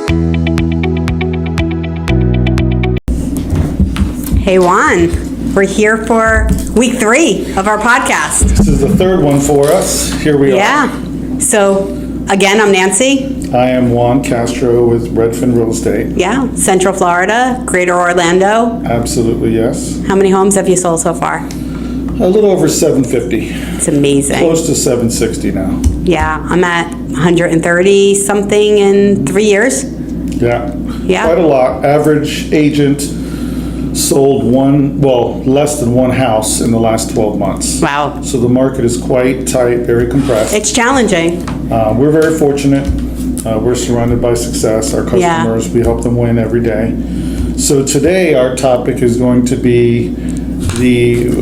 Hey Juan, we're here for week 3 of our podcast. This is the third one for us. Here we are. Yeah. So, again, I'm Nancy. I am Juan Castro with Redfin Real Estate. Yeah, Central Florida, Greater Orlando. Absolutely, yes. How many homes have you sold so far? A little over 750. It's amazing. Close to 760 now. Yeah, I'm at 130 something in 3 years. Yeah. Yeah. Quite a lot. Average agent sold less than one house in the last 12 months. Wow. So the market is quite tight, very compressed. It's challenging. We're very fortunate. We're surrounded by success. Our customers, we help them win every day. So today our topic is going to be the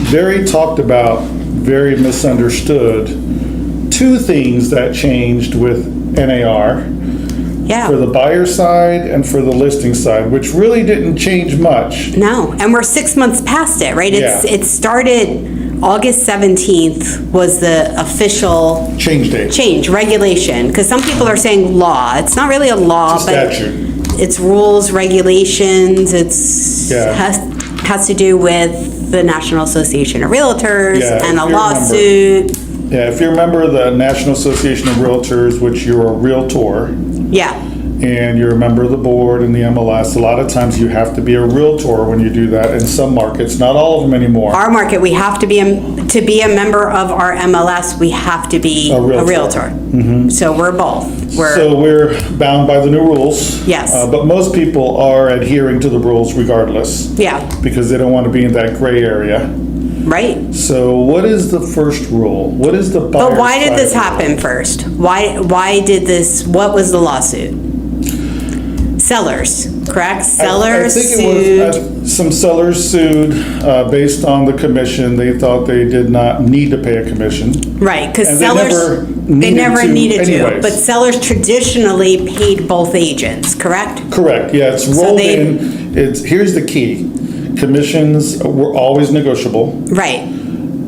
very talked about, very misunderstood 2 things that changed with NAR. Yeah. For the buyer side and for the listing side, which really didn't change much. No, and we're 6 months past it, right? It started August 17th was the official Change date. Regulation, because some people are saying law. It's not really a law, It's a but statute. it's rules, regulations. Has to do with the National Association of Realtors and a lawsuit. If you remember the National Association of Realtors, which you're a realtor, Yeah. and you're a member of the board and the MLS, a lot of times you have to be a realtor when you do that in some markets, not all of them anymore. Our market, we have to be a member of our MLS. We have to be a realtor. So we're both. So we're bound by the new rules. Yes. But most people are adhering to the rules regardless. Yeah. Because they don't want to be in that gray area. Right. So what is the first rule? What is the buyer But why did side this rule? happen first? Why did this? What was the lawsuit? Sellers, correct? Sellers I think sued. it was some sellers sued based on the commission. They thought they did not need to pay a commission. Right, because And sellers, they never needed to to. anyways. But sellers traditionally paid both agents, correct? Correct. Yeah, it's rolled in. Here's the key. Commissions were always negotiable. Right.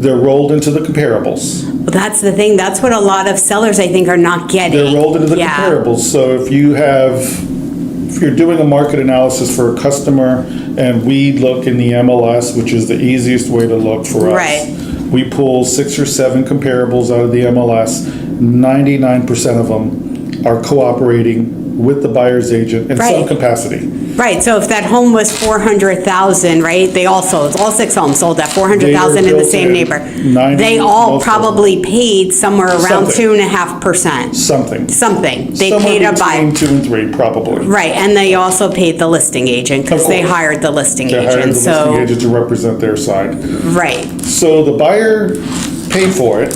They're rolled into the comparables. Well, that's the thing. That's what a lot of sellers, I think, are not getting. They're rolled into the comparables. So if you're doing a market analysis for a customer, and we look in the MLS, which is the easiest way to look for us. Right. We pull 6 or 7 comparables out of the MLS. 99% of them are cooperating with the buyer's agent in some capacity. Right, so if that home was 400,000, right, they all sold, all 6 homes sold at 400,000 in the same neighborhood. They all probably paid somewhere around 2.5%. Something. They paid a buyer. Between 2 and 3, probably. Right, and they also paid the listing agent because they hired the listing agent. They hired the listing agent to represent their side. Right. So the buyer paid for it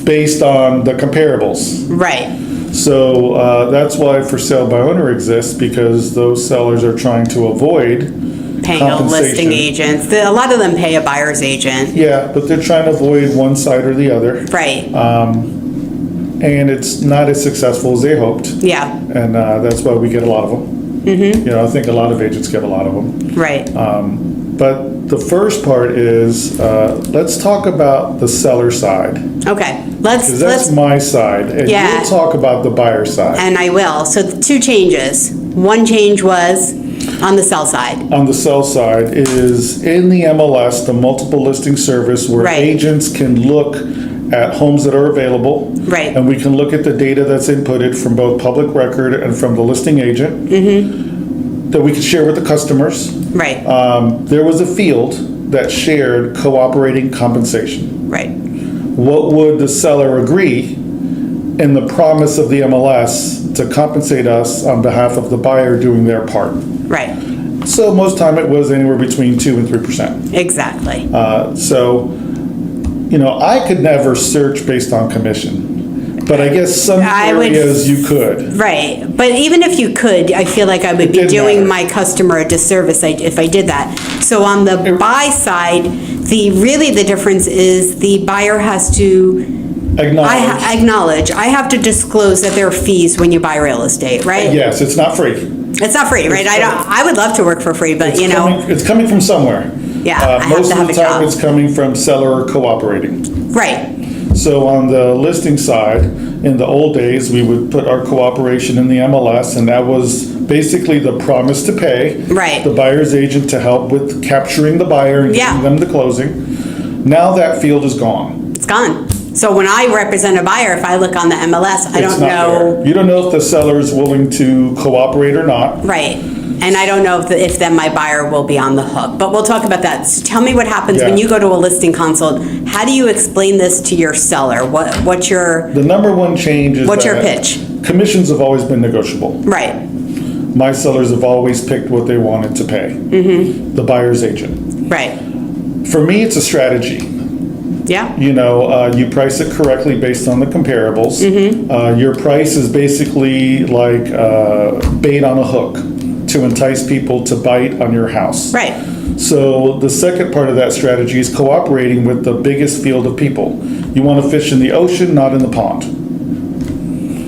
based on the comparables. Right. So that's why for sale by owner exists, because those sellers are trying to avoid paying a listing agent. A lot of them pay a buyer's agent. Yeah, but they're trying to avoid one side or the other. Right. And it's not as successful as they hoped. Yeah. And that's why we get a lot of them. Mm-hmm. I think a lot of agents get a lot of them. Right. But the first part is, let's talk about the seller side. Okay. Because that's my side, and you'll talk about the buyer side. And I will. So 2 changes. One change was on the sell side. On the sell side is in the MLS, the multiple listing service, where agents can look at homes that are available. Right. And we can look at the data that's inputted from both public record and from the listing agent. Mm-hmm. That we can share with the customers. Right. There was a field that shared cooperating compensation. Right. What would the seller agree in the promise of the MLS to compensate us on behalf of the buyer doing their part? Right. So most time it was anywhere between 2 and 3%. Exactly. I could never search based on commission, but I guess some areas you could. Right. But even if you could, I feel like I would be doing my customer a disservice if I did that. So on the buy side, the difference is the buyer has to acknowledge. I have to disclose that there are fees when you buy real estate, right? Yes, it's not free. It's not free, right? I would love to work for free, but it's coming from somewhere. Yeah, most of the time it's coming from seller cooperating. Right. So on the listing side, In the old days, we would put our cooperation in the MLS, and that was basically the promise to pay. Right. The buyer's agent to help with capturing the buyer and getting them to closing. Now that field is gone. It's gone. So when I represent a buyer, if I look on the MLS, I It's don't not know. there. You don't know if the seller is willing to cooperate or not. Right. And I don't know if then my buyer will be on the hook. But we'll talk about that. So tell me what happens when you go to a listing consult. How do you explain this to your seller? What's your... The number one change is What's your that pitch? Commissions have always been negotiable. Right. My sellers have always picked what they wanted to pay. The buyer's agent. Right. For me, it's a strategy. Yeah. You know, you price it correctly based on the comparables. Your price is basically like bait on a hook to entice people to bite on your house. Right. So the second part of that strategy is cooperating with the biggest field of people. You want to fish in the ocean, not in the pond.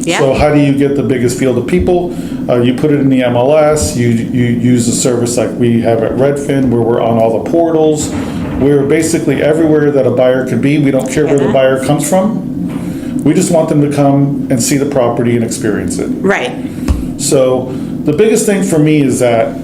Yeah. So how do you get the biggest field of people? You put it in the MLS, you use a service like we have at Redfin where we're on all the portals. We're basically everywhere that a buyer could be. We don't care where the buyer comes from. We just want them to come and see the property and experience it. Right. So the biggest thing for me is that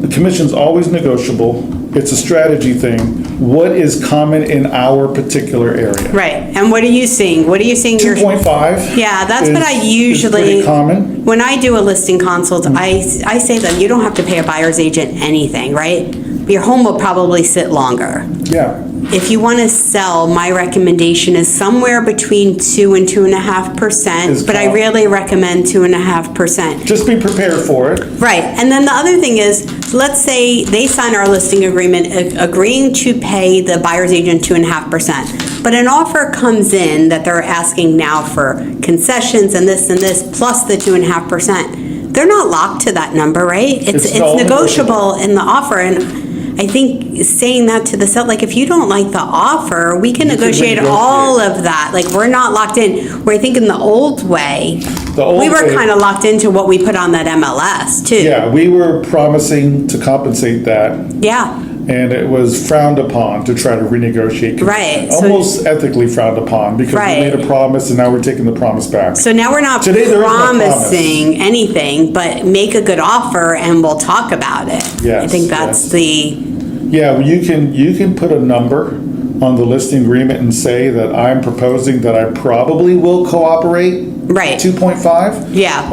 the commission's always negotiable. It's a strategy thing. What is common in our particular area? Right. And what are you seeing? What are you seeing? 2.5. Yeah, that's what I is usually... pretty common. When I do a listing consult, I say to them, you don't have to pay a buyer's agent anything, right? Your home will probably sit longer. Yeah. If you want to sell, my recommendation is somewhere between 2 and 2.5%, but I really recommend 2.5%. Just be prepared for it. Right. And then the other thing is, let's say they sign our listing agreement agreeing to pay the buyer's agent 2.5%, but an offer comes in that they're asking now for concessions and this plus the 2.5%. They're not locked to that number, right? It's negotiable in the offer. And I think saying that to the seller, like if you don't like the offer, we can negotiate all of that. Like we're not locked in. Where I think in the old way, we were kind of locked into what we put on that MLS too. Yeah, we were promising to compensate that. Yeah. And it was frowned upon to try to renegotiate. Right. Almost ethically frowned upon because we made a promise and now we're taking the promise back. So now we're not promising anything, but make a good offer and we'll talk about it. Yes, I think that's the... Yeah, you can put a number on the listing agreement and say that I'm proposing that I probably will cooperate. Right. 2.5. Yeah.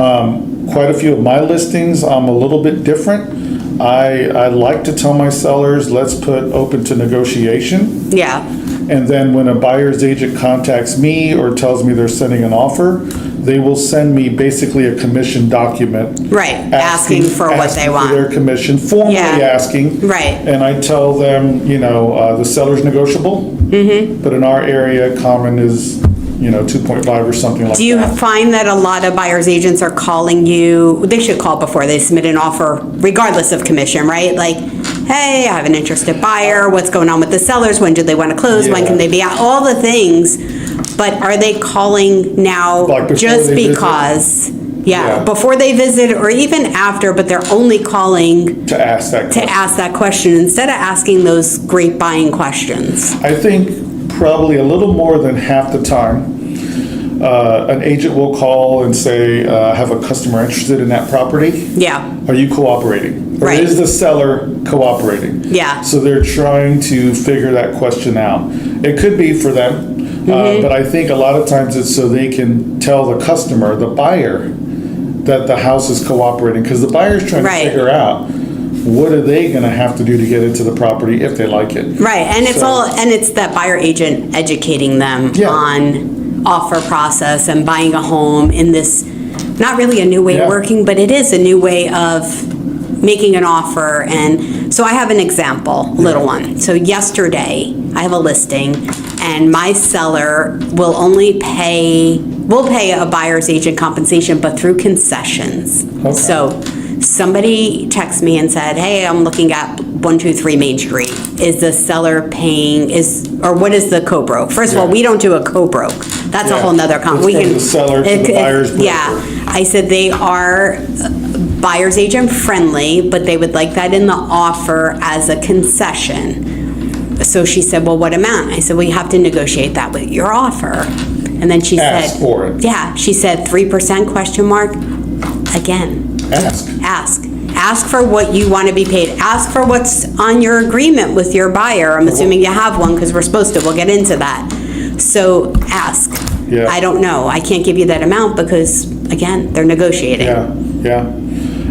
Quite a few of my listings, I'm a little bit different. I like to tell my sellers, let's put open to negotiation. Yeah. And then when a buyer's agent contacts me or tells me they're sending an offer, they will send me basically a commission document. Right, asking for what they want. For their commission, formally asking. Right. And I tell them, the seller's negotiable. But in our area, common is, 2.5 or something like that. Do you find that a lot of buyer's agents are calling you, they should call before they submit an offer, regardless of commission, right? Like, hey, I have an interested buyer, what's going on with the sellers, when do they want to close, when can they be out, all the things. But are they calling now just because, before they visit or even after, but they're only calling to ask that question instead of asking those great buying questions? I think probably a little more than half the time, an agent will call and say, I have a customer interested in that property. Yeah. Are you cooperating? Or Right. is the seller cooperating? Yeah. So they're trying to figure that question out. It could be for them, but I think a lot of times it's so they can tell the customer, the buyer, that the house is cooperating, because the buyer's trying to figure out what are they going to have to do to get into the property if they like it. Right, and it's that buyer agent educating them on offer process and buying a home in this, not really a new way of working, but it is a new way of making an offer. And so I have an example, little one. So yesterday, I have a listing, and my seller will pay a buyer's agent compensation, but through concessions. Okay. So somebody texted me and said, hey, I'm looking at 123 Main Street. Is the seller paying, or what is the co-broke? First of all, we don't do a co-broke. That's a whole nother We can the seller to the buyer's broker. Yeah, I said they are buyer's agent friendly, but they would like that in the offer as a concession. So she said, well, what amount? I said, well, you have to negotiate that with your offer. And then she said, Ask for it. Yeah, she said 3% question mark. Again, Ask. Ask for what you want to be paid. Ask for what's on your agreement with your buyer. I'm assuming you have one because we're supposed to. We'll get into that. So ask. Yeah. I don't know. I can't give you that amount because, again, they're negotiating. Yeah.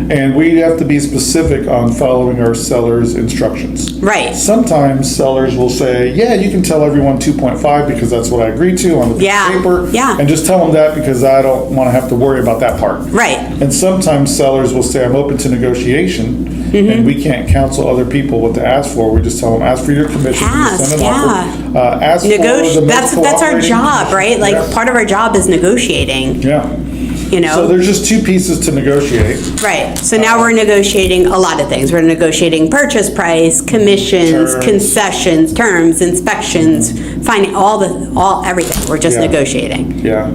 And we have to be specific on following our seller's instructions. Right. Sometimes sellers will say, yeah, you can tell everyone 2.5 because that's what I agreed to on the paper. Yeah. And just tell them that because I don't want to have to worry about that part. Right. And sometimes sellers will say, I'm open to negotiation, and we can't counsel other people what to ask for. We just tell them, ask for your commission. Ask, send an offer. Ask for the most That's our job, right? Like, Yeah. part of our job is negotiating. Yeah. You know? So there's just two pieces to negotiate. Right. So now we're negotiating a lot of things. We're negotiating purchase price, commissions, Terms. concessions, terms, inspections, everything. We're just Yeah. negotiating. Yeah.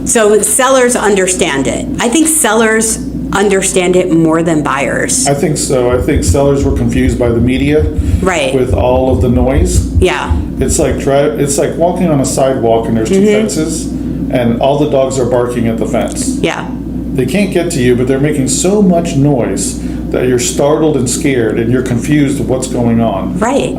So sellers understand it. I think sellers understand it more than buyers. I think so. I think sellers were confused by the media. Right. With all of the noise. Yeah. It's like walking on a sidewalk and there's two fences and all the dogs are barking at the fence. Yeah. They can't get to you, but they're making so much noise that you're startled and scared and you're confused of what's going on. Right.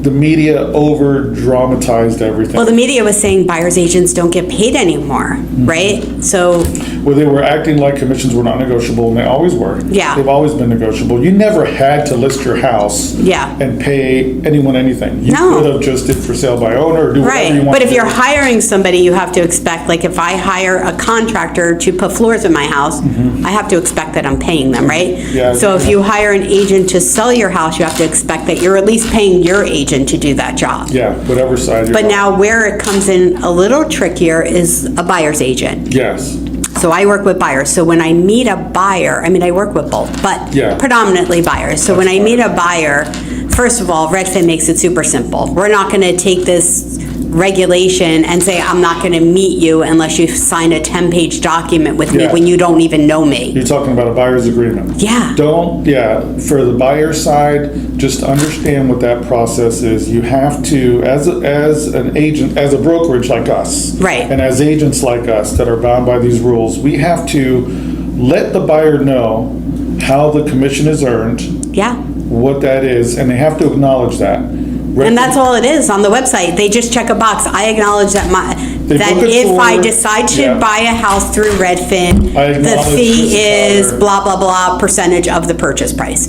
The media over dramatized everything. Well, the media was saying buyer's agents don't get paid anymore, right? So, Well, they were acting like commissions were not negotiable, and they always were. Yeah. They've always been negotiable. You never had to list your house Yeah. and pay anyone anything. You No. could have just did for sale by owner or do whatever you right. want But to if do. you're hiring somebody, you have to expect, like if I hire a contractor to put floors in my house, I have to expect that I'm paying them, right? Yeah. So if you hire an agent to sell your house, you have to expect that you're at least paying your agent to do that job. Yeah, whatever side you're But on. now where it comes in a little trickier is a buyer's agent. Yes. So I work with buyers. So when I meet a buyer, I work with both, but Yeah. predominantly buyers. So when I meet a buyer, first of all, Redfin makes it super simple. We're not going to take this regulation and say, I'm not going to meet you unless you sign a 10-page document with me Yeah. when you don't even know me. You're talking about a buyer's agreement. Yeah. For the buyer side, just understand what that process is. You have to, as an agent, as a brokerage like us. Right. And as agents like us that are bound by these rules, we have to let the buyer know how the commission is earned, Yeah. what that is, and they have to acknowledge that. And that's all it is on the website. They just check a box. I acknowledge that They that book it if I forward. decide to Yeah. buy a house through Redfin, I the acknowledge fee this is seller. blah, blah, blah, percentage of the purchase price.